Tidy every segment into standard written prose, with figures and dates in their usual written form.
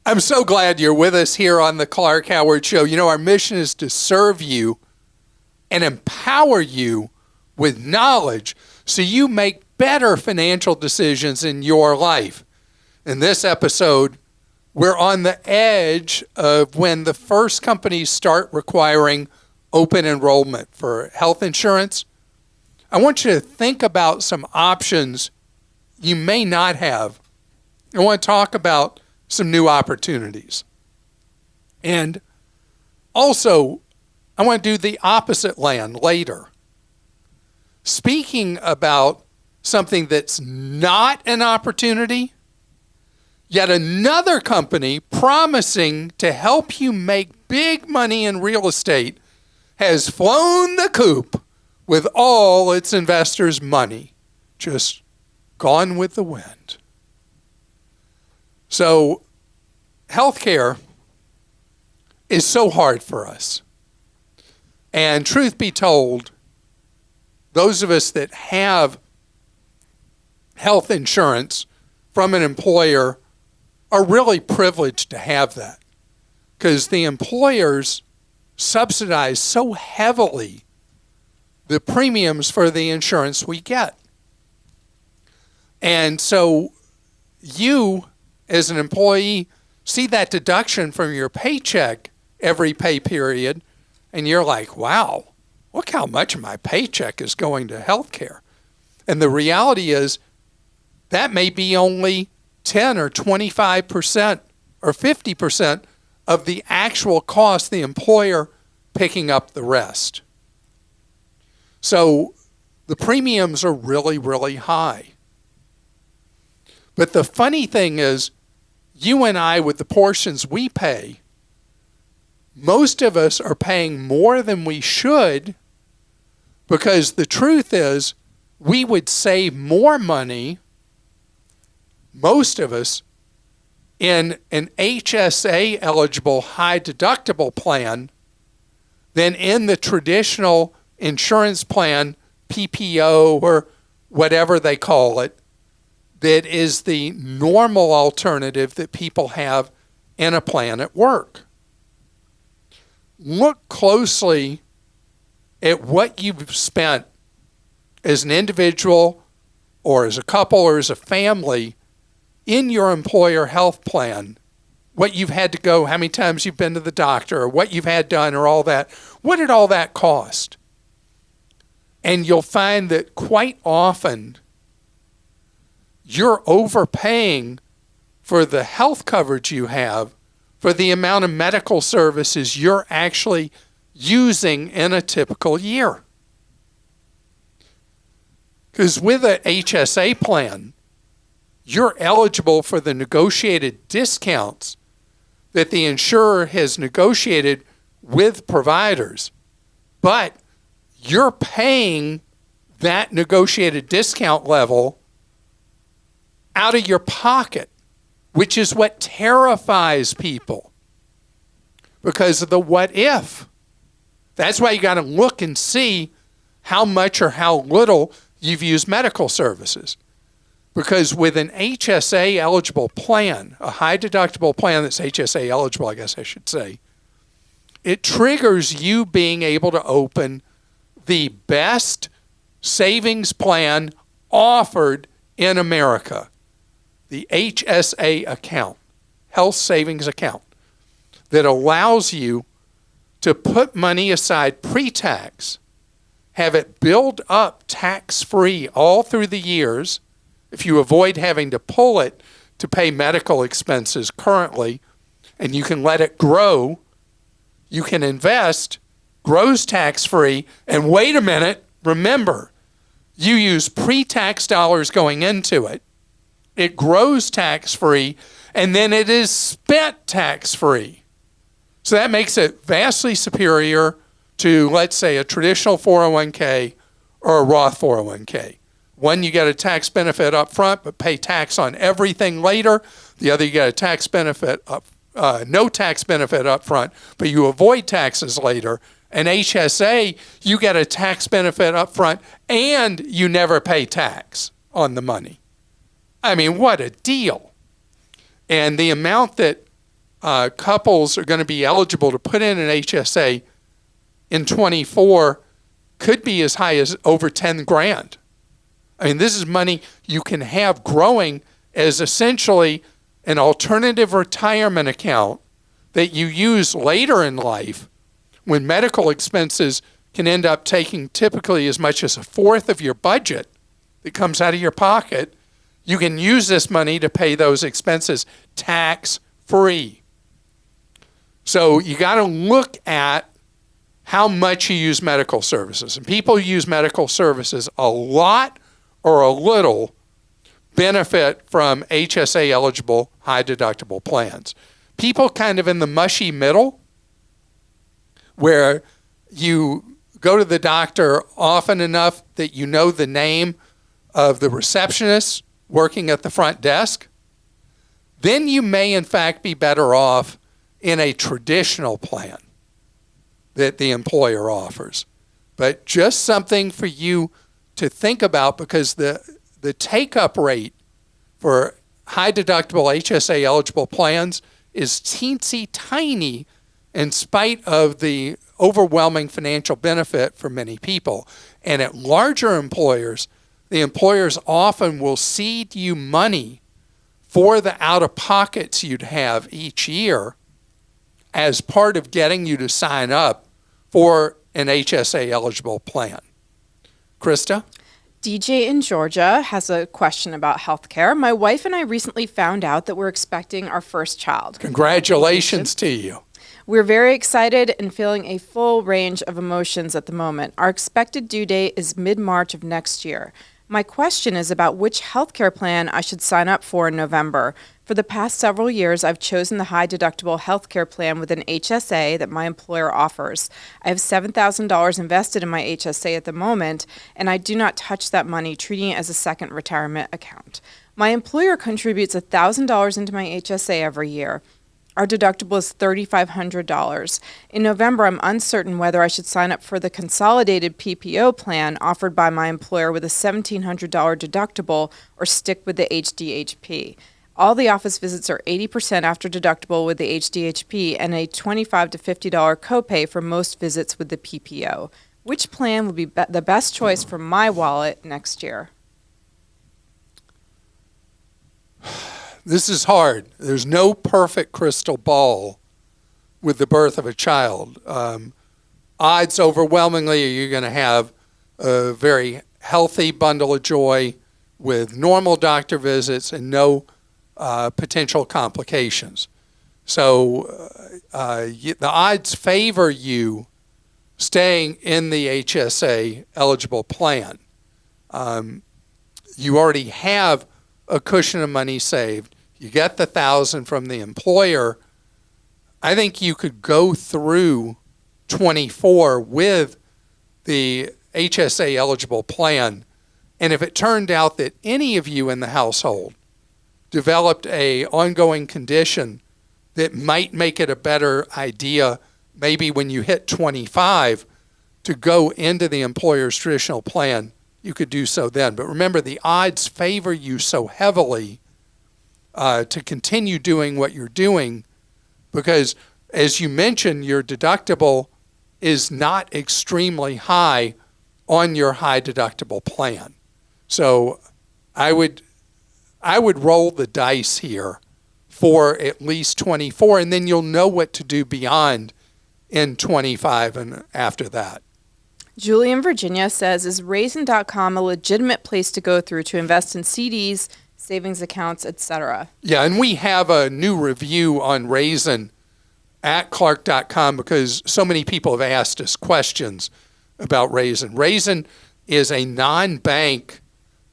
I'm so glad you're with us here on the Clark Howard Show. You know, our mission is to serve you and empower you with knowledge so you make better financial decisions in your life. In this episode, we're on the edge of when the first companies start requiring open enrollment for health insurance. I want you to think about some options you may not have. I want to talk about some new opportunities. And also, I want to do the opposite land later. Speaking about something that's not an opportunity, yet another company promising to help you make big money in real estate has flown the coop with all its investors' money, just gone with the wind. So, healthcare is so hard for us. And truth be told, those of us that have health insurance from an employer are really privileged to have that, because the employers subsidize so heavily the premiums for the insurance we get. And so you, as an employee, see that deduction from your paycheck every pay period, and you're like, wow, look how much of my paycheck is going to healthcare. And the reality is that may be only 10 or 25% or 50% of the actual cost, the employer picking up the rest. So the premiums are really, really high. But the funny thing is, you and I, with the portions we pay, most of us are paying more than we should, because the truth is we would save more money, most of us, in an HSA eligible high deductible plan than in the traditional insurance plan, PPO or whatever they call it, that is the normal alternative that people have in a plan at work. Look closely at what you've spent as an individual or as a couple or as a family in your employer health plan, what you've had to go, how many times you've been to the doctor, or what you've had done, or all that. What did all that cost? And you'll find that quite often you're overpaying for the health coverage you have for the amount of medical services you're actually using in a typical year. Because with an HSA plan, you're eligible for the negotiated discounts that the insurer has negotiated with providers, but you're paying that negotiated discount level out of your pocket, which is what terrifies people because of the what if. That's why you got to look and see how much or how little you've used medical services. Because with an HSA eligible plan, a high deductible plan that's HSA eligible, I guess I should say, it triggers you being able to open the best savings plan offered in America, the HSA account, health savings account, that allows you to put money aside pre-tax, have it build up tax-free all through the years. If you avoid having to pull it to pay medical expenses currently, and you can let it grow, you can invest, grows tax-free, and wait a minute, remember, you use pre-tax dollars going into it, it grows tax-free, and then it is spent tax-free. So that makes it vastly superior to, let's say, a traditional 401k or a Roth 401k. One, you get a tax benefit up front, but pay tax on everything later. The other, you get a tax benefit no tax benefit up front, but you avoid taxes later. And HSA, you get a tax benefit up front, and you never pay tax on the money. I mean, what a deal. And the amount that couples are going to be eligible to put in an HSA in 24 could be as high as over 10 grand. I mean, this is money you can have growing as essentially an alternative retirement account that you use later in life when medical expenses can end up taking typically as much as a fourth of your budget that comes out of your pocket. You can use this money to pay those expenses tax-free. So you got to look at how much you use medical services. And people who use medical services a lot or a little benefit from HSA-eligible high-deductible plans. People kind of in the mushy middle, where you go to the doctor often enough that you know the name of the receptionist working at the front desk, then you may in fact be better off in a traditional plan that the employer offers. But just something for you to think about, because the take-up rate for high-deductible HSA-eligible plans is teensy tiny in spite of the overwhelming financial benefit for many people. And at larger employers, the employers often will cede you money for the out-of-pockets you'd have each year as part of getting you to sign up for an HSA-eligible plan. Christa? DJ in Georgia has a question about healthcare. My wife and I recently found out that we're expecting our first child. Congratulations to you. We're very excited and feeling a full range of emotions at the moment. Our expected due date is mid-March of next year. My question is about which healthcare plan I should sign up for in November. For the past several years, I've chosen the high-deductible healthcare plan with an HSA that my employer offers. I have $7,000 invested in my HSA at the moment, and I do not touch that money, treating it as a second retirement account. My employer contributes $1,000 into my HSA every year. Our deductible is $3,500. In November, I'm uncertain whether I should sign up for the consolidated PPO plan offered by my employer with a $1,700 deductible or stick with the HDHP. All the office visits are 80% after deductible with the HDHP and a $25 to $50 copay for most visits with the PPO. Which plan would be the best choice for my wallet next year? This is hard. There's no perfect crystal ball with the birth of a child. Odds overwhelmingly are you're going to have a very healthy bundle of joy with normal doctor visits and no potential complications. So the odds favor you staying in the HSA eligible plan. You already have a cushion of money saved. You get the $1,000 from the employer. I think you could go through 24 with the HSA eligible plan. And if it turned out that any of you in the household developed a ongoing condition that might make it a better idea, maybe when you hit 25, to go into the employer's traditional plan, you could do so then. But remember, the odds favor you so heavily to continue doing what you're doing because, as you mentioned, your deductible is not extremely high on your high deductible plan. So I would roll the dice here for at least 24, and then you'll know what to do beyond in 25 and after that. Julie in Virginia says, is Raisin.com a legitimate place to go through to invest in CDs, savings accounts, etc.? Yeah, and we have a new review on Raisin at Clark.com because so many people have asked us questions about Raisin. Raisin is a non-bank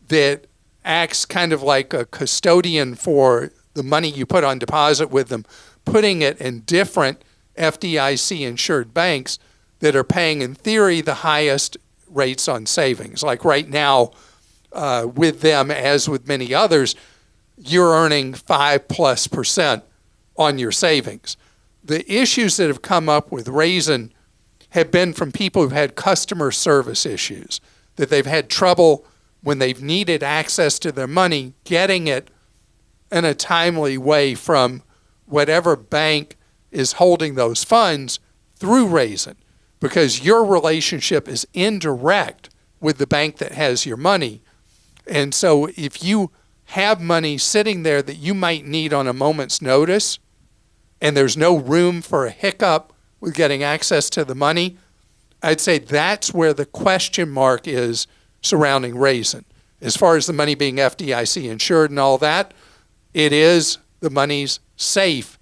that acts kind of like a custodian for the money you put on deposit with them, putting it in different FDIC-insured banks that are paying, in theory, the highest rates on savings. Like right now, with them, as with many others, you're earning 5+% on your savings. The issues that have come up with Raisin have been from people who've had customer service issues, that they've had trouble when they've needed access to their money, getting it in a timely way from whatever bank is holding those funds through Raisin, because your relationship is indirect with the bank that has your money. And so if you have money sitting there that you might need on a moment's notice, and there's no room for a hiccup with getting access to the money, I'd say that's where the question mark is surrounding Raisin. As far as the money being FDIC insured and all that, it is, the money's safe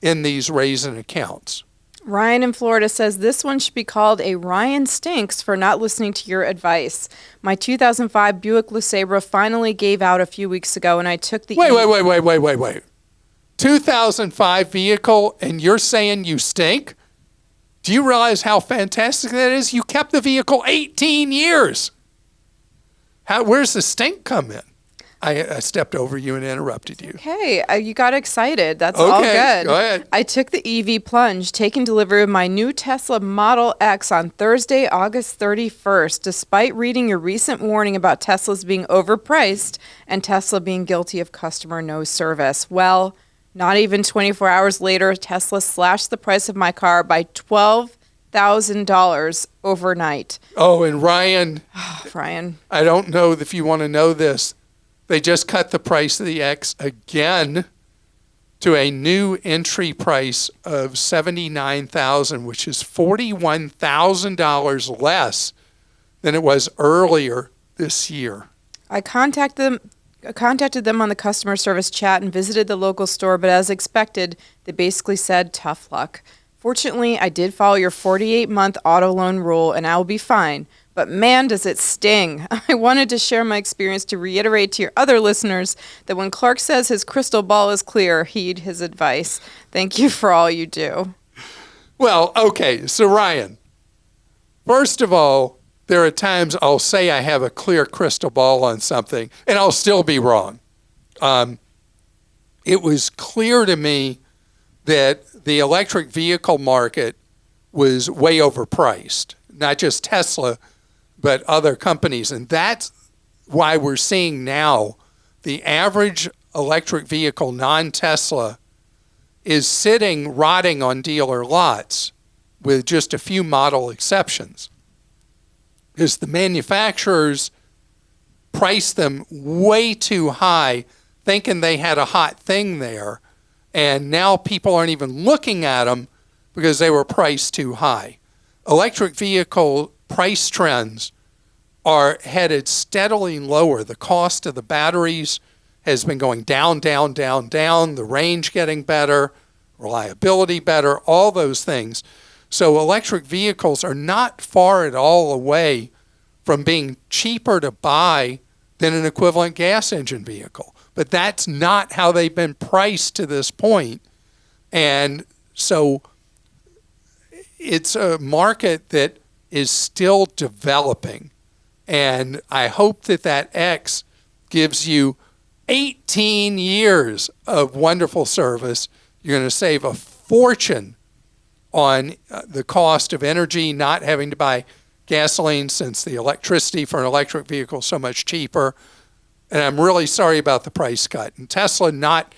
in these Raisin accounts. Ryan in Florida says, this one should be called a Ryan Stinks for not listening to your advice. My 2005 Buick LeSabre finally gave out a few weeks ago, and I took the... Wait. 2005 vehicle, and you're saying you stink? Do you realize how fantastic that is? You kept the vehicle 18 years. Where's the stink come in? I stepped over you and interrupted you. Okay, you got excited. That's all good. Go ahead. I took the EV plunge, taking delivery of my new Tesla Model X on Thursday, August 31st, despite reading your recent warning about Teslas being overpriced and Tesla being guilty of customer no service. Well, not even 24 hours later, Tesla slashed the price of my car by $12,000 overnight. Oh, and Ryan. Ryan. I don't know if you want to know this. They just cut the price of the X again to a new entry price of $79,000, which is $41,000 less than it was earlier this year. I contacted them on the customer service chat and visited the local store, but as expected, they basically said, tough luck. Fortunately, I did follow your 48-month auto loan rule, and I will be fine. But man, does it sting. I wanted to share my experience to reiterate to your other listeners that when Clark says his crystal ball is clear, heed his advice. Thank you for all you do. Well, okay, so Ryan, first of all, there are times I'll say I have a clear crystal ball on something, and I'll still be wrong. It was clear to me that the electric vehicle market was way overpriced, not just Tesla, but other companies. And that's why we're seeing now the average electric vehicle, non-Tesla, is sitting rotting on dealer lots with just a few model exceptions. Because the manufacturers priced them way too high, thinking they had a hot thing there. And now people aren't even looking at them because they were priced too high. Electric vehicle price trends are headed steadily lower. The cost of the batteries has been going down, the range getting better, reliability better, all those things. So electric vehicles are not far at all away from being cheaper to buy than an equivalent gas engine vehicle. But that's not how they've been priced to this point. And so it's a market that is still developing. And I hope that that X gives you 18 years of wonderful service. You're going to save a fortune on the cost of energy, not having to buy gasoline since the electricity for an electric vehicle is so much cheaper. And I'm really sorry about the price cut. And Tesla not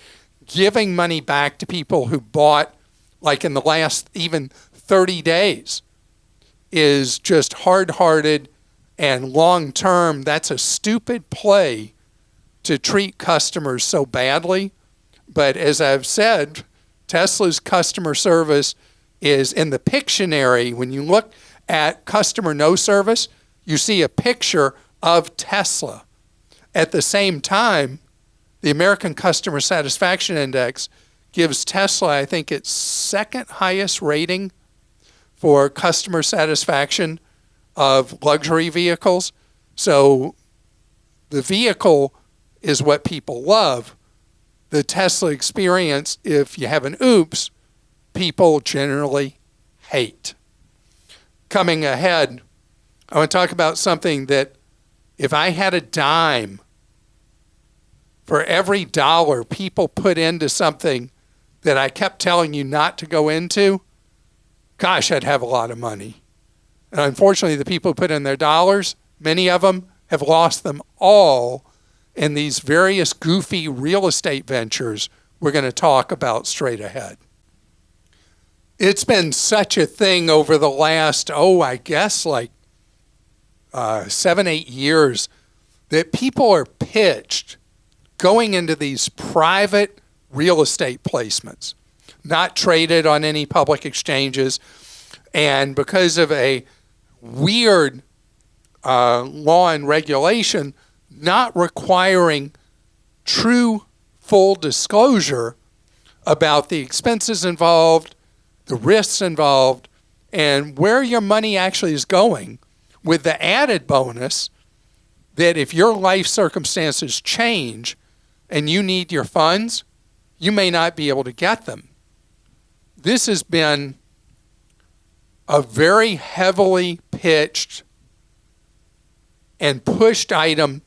giving money back to people who bought, like in the last even 30 days, is just hard-hearted and long-term. That's a stupid play to treat customers so badly. But as I've said, Tesla's customer service is in the Pictionary. When you look at customer no service, you see a picture of Tesla. At the same time, the American Customer Satisfaction Index gives Tesla, I think, its second highest rating for customer satisfaction of luxury vehicles. So the vehicle is what people love. The Tesla experience, if you have an oops, people generally hate. Coming ahead, I want to talk about something that if I had a dime for every dollar people put into something that I kept telling you not to go into, gosh, I'd have a lot of money. And unfortunately, the people who put in their dollars, many of them have lost them all in these various goofy real estate ventures we're going to talk about straight ahead. It's been such a thing over the last, I guess 7-8 years that people are pitched going into these private real estate placements, not traded on any public exchanges, and because of a weird law and regulation not requiring true full disclosure about the expenses involved, the risks involved, and where your money actually is going, with the added bonus that if your life circumstances change and you need your funds, you may not be able to get them. This has been a very heavily pitched and pushed item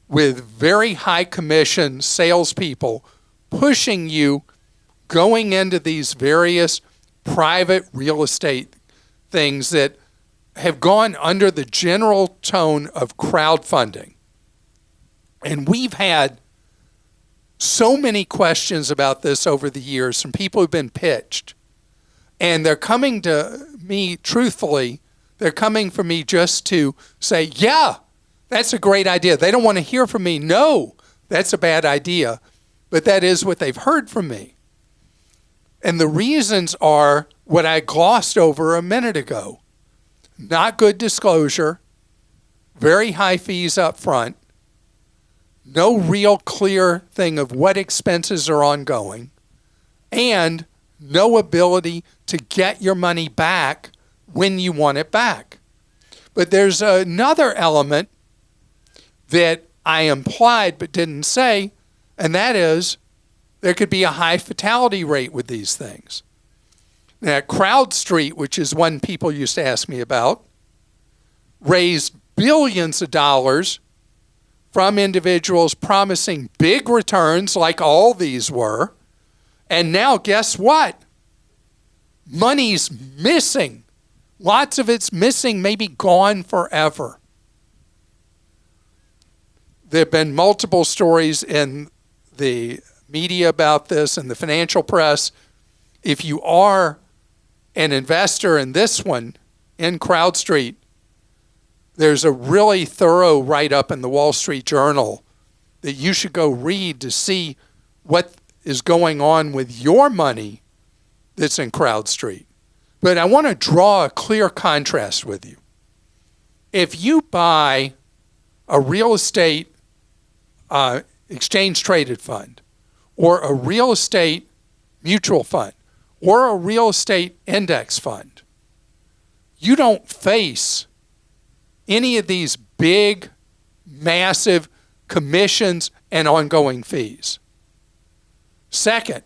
with very high commission salespeople pushing you going into these various private real estate things that have gone under the general tone of crowdfunding. And we've had so many questions about this over the years from people who've been pitched. And they're coming to me, truthfully, they're coming for me just to say, yeah, that's a great idea. They don't want to hear from me, no, that's a bad idea. But that is what they've heard from me. And the reasons are what I glossed over a minute ago. Not good disclosure, very high fees up front, no real clear thing of what expenses are ongoing, and no ability to get your money back when you want it back. But there's another element that I implied but didn't say, and that is there could be a high fatality rate with these things. Now, CrowdStreet, which is one people used to ask me about, raised billions of dollars from individuals promising big returns like all these were. And now guess what? Money's missing. Lots of it's missing, maybe gone forever. There have been multiple stories in the media about this and the financial press. If you are an investor in this one, in CrowdStreet, there's a really thorough write-up in the Wall Street Journal that you should go read to see what is going on with your money that's in CrowdStreet. But I want to draw a clear contrast with you. If you buy a real estate exchange-traded fund, or a real estate mutual fund, or a real estate index fund, you don't face any of these big, massive commissions and ongoing fees. Second,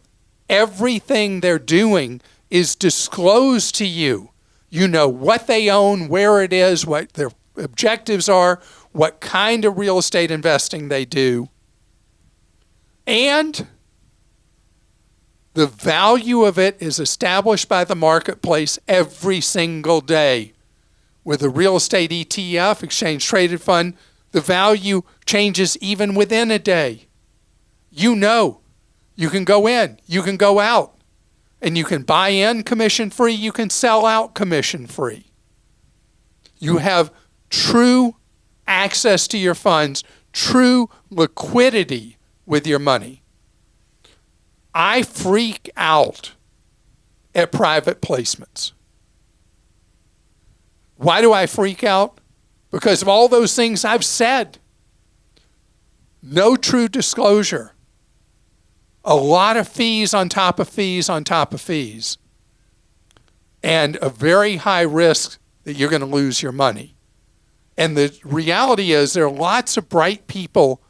everything they're doing is disclosed to you. You know what they own, where it is, what their objectives are, what kind of real estate investing they do. And the value of it is established by the marketplace every single day. With a real estate ETF, exchange traded fund, the value changes even within a day. You know, you can go in, you can go out, and you can buy in commission free, you can sell out commission free. You have true access to your funds, true liquidity with your money. I freak out at private placements. Why do I freak out? Because of all those things I've said. No true disclosure. A lot of fees on top of fees on top of fees. And a very high risk that you're going to lose your money. And the reality is there are lots of bright people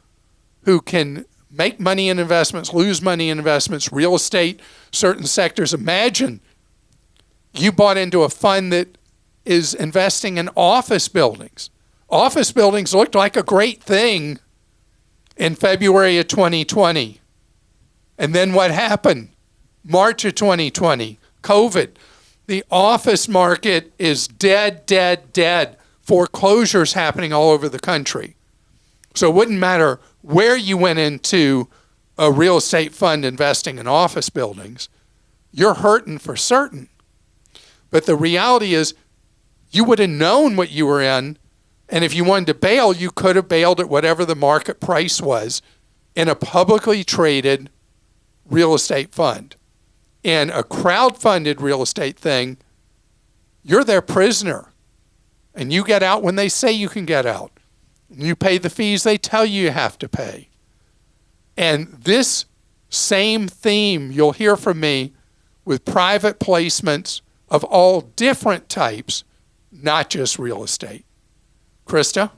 who can make money in investments, lose money in investments, real estate, certain sectors. Imagine you bought into a fund that is investing in office buildings. Office buildings looked like a great thing in February of 2020. And then what happened? March of 2020, COVID. The office market is dead, dead, dead. Foreclosures happening all over the country. So it wouldn't matter where you went into a real estate fund investing in office buildings, you're hurting for certain. But the reality is you would have known what you were in, and if you wanted to bail, you could have bailed at whatever the market price was in a publicly traded real estate fund. In a crowdfunded real estate thing, you're their prisoner, and you get out when they say you can get out. You pay the fees they tell you have to pay. And this same theme you'll hear from me with private placements of all different types, not just real estate. Christa?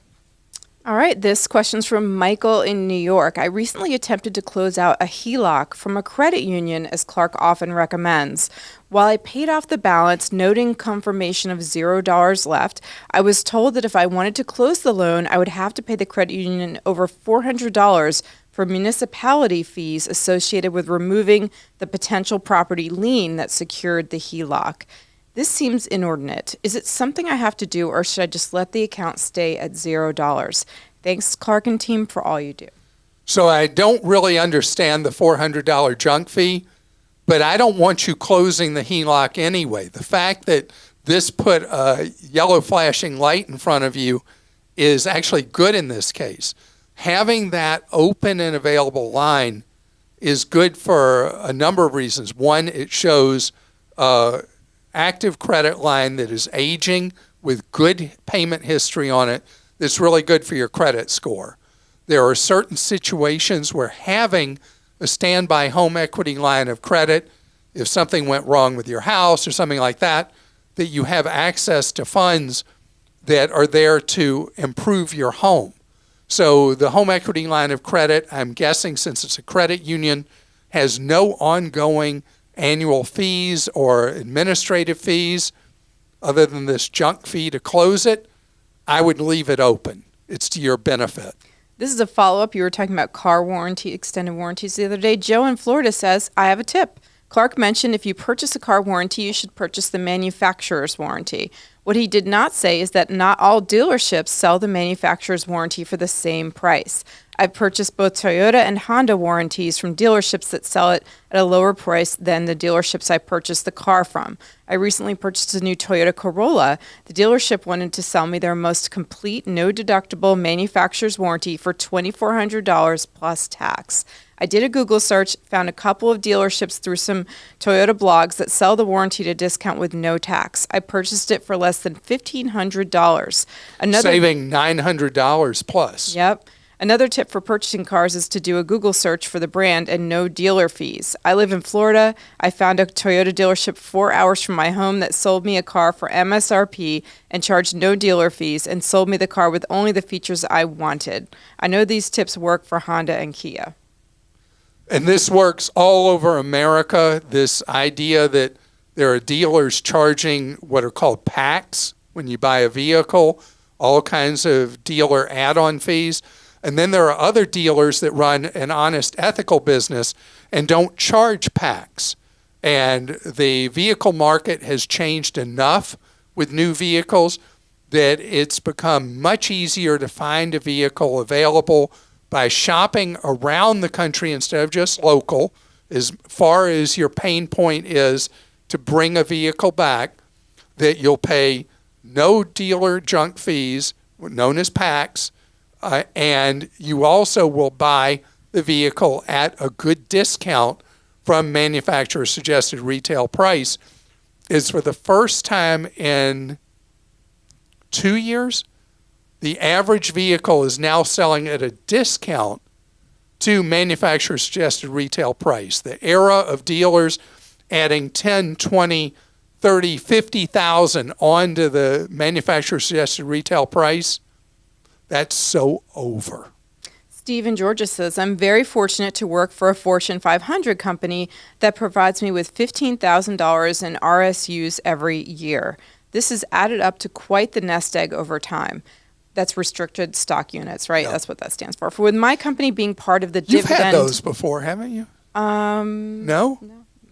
All right, this question's from Michael in New York. I recently attempted to close out a HELOC from a credit union, as Clark often recommends. While I paid off the balance, noting confirmation of $0 left, I was told that if I wanted to close the loan, I would have to pay the credit union over $400 for municipality fees associated with removing the potential property lien that secured the HELOC. This seems inordinate. Is it something I have to do, or should I just let the account stay at $0? Thanks, Clark and team, for all you do. So I don't really understand the $400 junk fee, but I don't want you closing the HELOC anyway. The fact that this put a yellow flashing light in front of you is actually good in this case. Having that open and available line is good for a number of reasons. One, it shows active credit line that is aging with good payment history on it that's really good for your credit score. There are certain situations where having a standby home equity line of credit, if something went wrong with your house or something like that, that you have access to funds that are there to improve your home. So the home equity line of credit, I'm guessing since it's a credit union, has no ongoing annual fees or administrative fees other than this junk fee to close it. I would leave it open. It's to your benefit. This is a follow-up. You were talking about car warranty, extended warranties the other day. Joe in Florida says, I have a tip. Clark mentioned if you purchase a car warranty, you should purchase the manufacturer's warranty. What he did not say is that not all dealerships sell the manufacturer's warranty for the same price. I've purchased both Toyota and Honda warranties from dealerships that sell it at a lower price than the dealerships I purchased the car from. I recently purchased a new Toyota Corolla. The dealership wanted to sell me their most complete, no-deductible manufacturer's warranty for $2,400 plus tax. I did a Google search, found a couple of dealerships through some Toyota blogs that sell the warranty at a discount with no tax. I purchased it for less than $1,500. Saving $900 plus. Yep. Another tip for purchasing cars is to do a Google search for the brand and no dealer fees. I live in Florida. I found a Toyota dealership 4 hours from my home that sold me a car for MSRP and charged no dealer fees and sold me the car with only the features I wanted. I know these tips work for Honda and Kia. And this works all over America, this idea that there are dealers charging what are called packs when you buy a vehicle, all kinds of dealer add-on fees. And then there are other dealers that run an honest, ethical business and don't charge packs. And the vehicle market has changed enough with new vehicles that it's become much easier to find a vehicle available by shopping around the country instead of just local, as far as your pain point is to bring a vehicle back, that you'll pay no dealer junk fees, known as packs, and you also will buy the vehicle at a good discount from manufacturer's suggested retail price. Is for the first time in 2 years, the average vehicle is now selling at a discount to manufacturer's suggested retail price. The era of dealers adding 10, 20, 30, 50,000 onto the manufacturer's suggested retail price, that's so over. Steve in Georgia says, I'm very fortunate to work for a Fortune 500 company that provides me with $15,000 in RSUs every year. This has added up to quite the nest egg over time. That's restricted stock units, right? Yeah. That's what that stands for. With my company being part of the You've dividend... had those before, haven't you? No?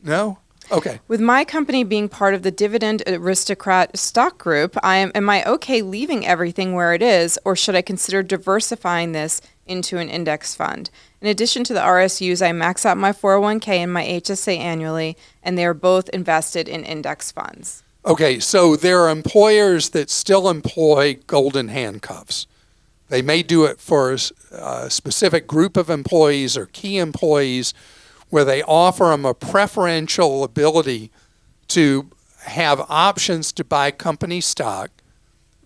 No? Okay. With my company being part of the Dividend Aristocrat stock group, am I okay leaving everything where it is, or should I consider diversifying this into an index fund. In addition to the RSUs, I max out my 401k and my HSA annually, and they are both invested in index funds. Okay, so there are employers that still employ golden handcuffs. They may do it for a specific group of employees or key employees where they offer them a preferential ability to have options to buy company stock.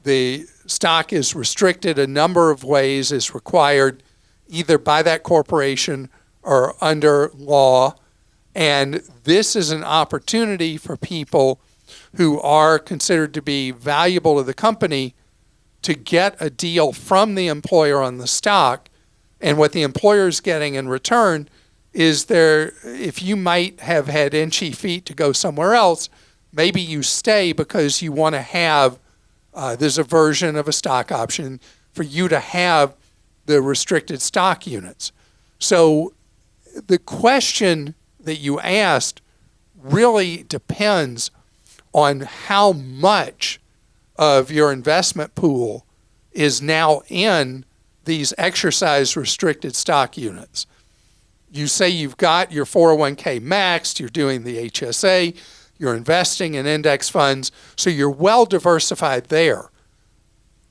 The stock is restricted a number of ways, is required either by that corporation or under law. And this is an opportunity for people who are considered to be valuable to the company to get a deal from the employer on the stock. And what the employer is getting in return is if you might have had itchy feet to go somewhere else, maybe you stay because you want to have, there's a version of a stock option for you to have the restricted stock units. So the question that you asked really depends on how much of your investment pool is now in these exercise restricted stock units. You say you've got your 401k maxed, you're doing the HSA, you're investing in index funds, so you're well diversified there.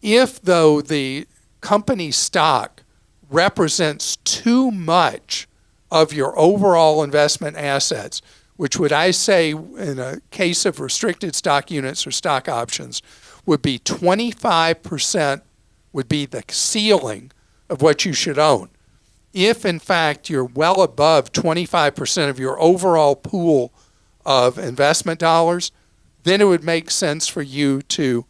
If, though, the company stock represents too much of your overall investment assets, which would I say in a case of restricted stock units or stock options would be 25% would be the ceiling of what you should own. If, in fact, you're well above 25% of your overall pool of investment dollars, then it would make sense for you to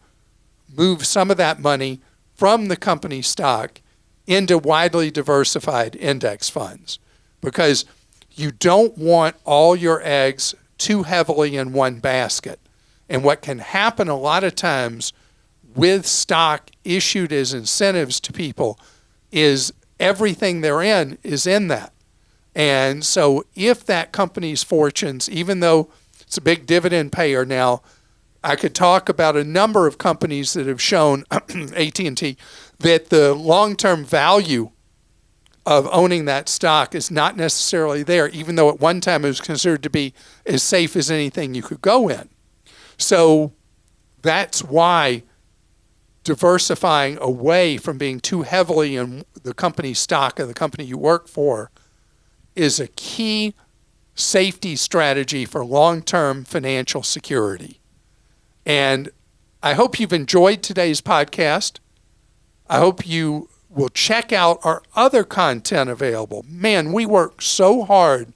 move some of that money from the company stock into widely diversified index funds, because you don't want all your eggs too heavily in one basket. And what can happen a lot of times with stock issued as incentives to people is everything they're in is in that. And so if that company's fortunes, even though it's a big dividend payer now, I could talk about a number of companies that have shown, AT&T, that the long-term value of owning that stock is not necessarily there, even though at one time it was considered to be as safe as anything you could go in. So that's why diversifying away from being too heavily in the company stock of the company you work for is a key safety strategy for long-term financial security. And I hope you've enjoyed today's podcast. I hope you will check out our other content available. Man, we work so hard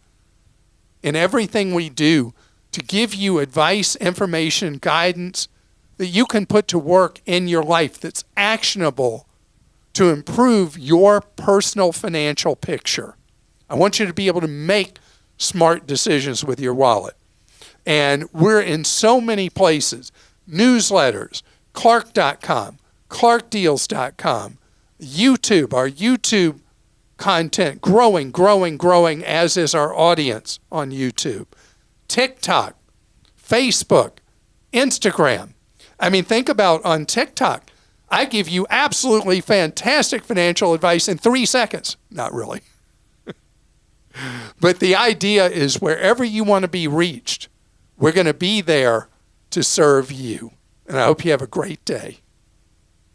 in everything we do to give you advice, information, guidance that you can put to work in your life that's actionable to improve your personal financial picture. I want you to be able to make smart decisions with your wallet. And we're in so many places, newsletters, Clark.com, ClarkDeals.com, YouTube, our YouTube content growing, as is our audience on YouTube, TikTok, Facebook, Instagram. I mean, think about on TikTok, I give you absolutely fantastic financial advice in 3 seconds. Not really. But the idea is wherever you want to be reached, we're going to be there to serve you. And I hope you have a great day.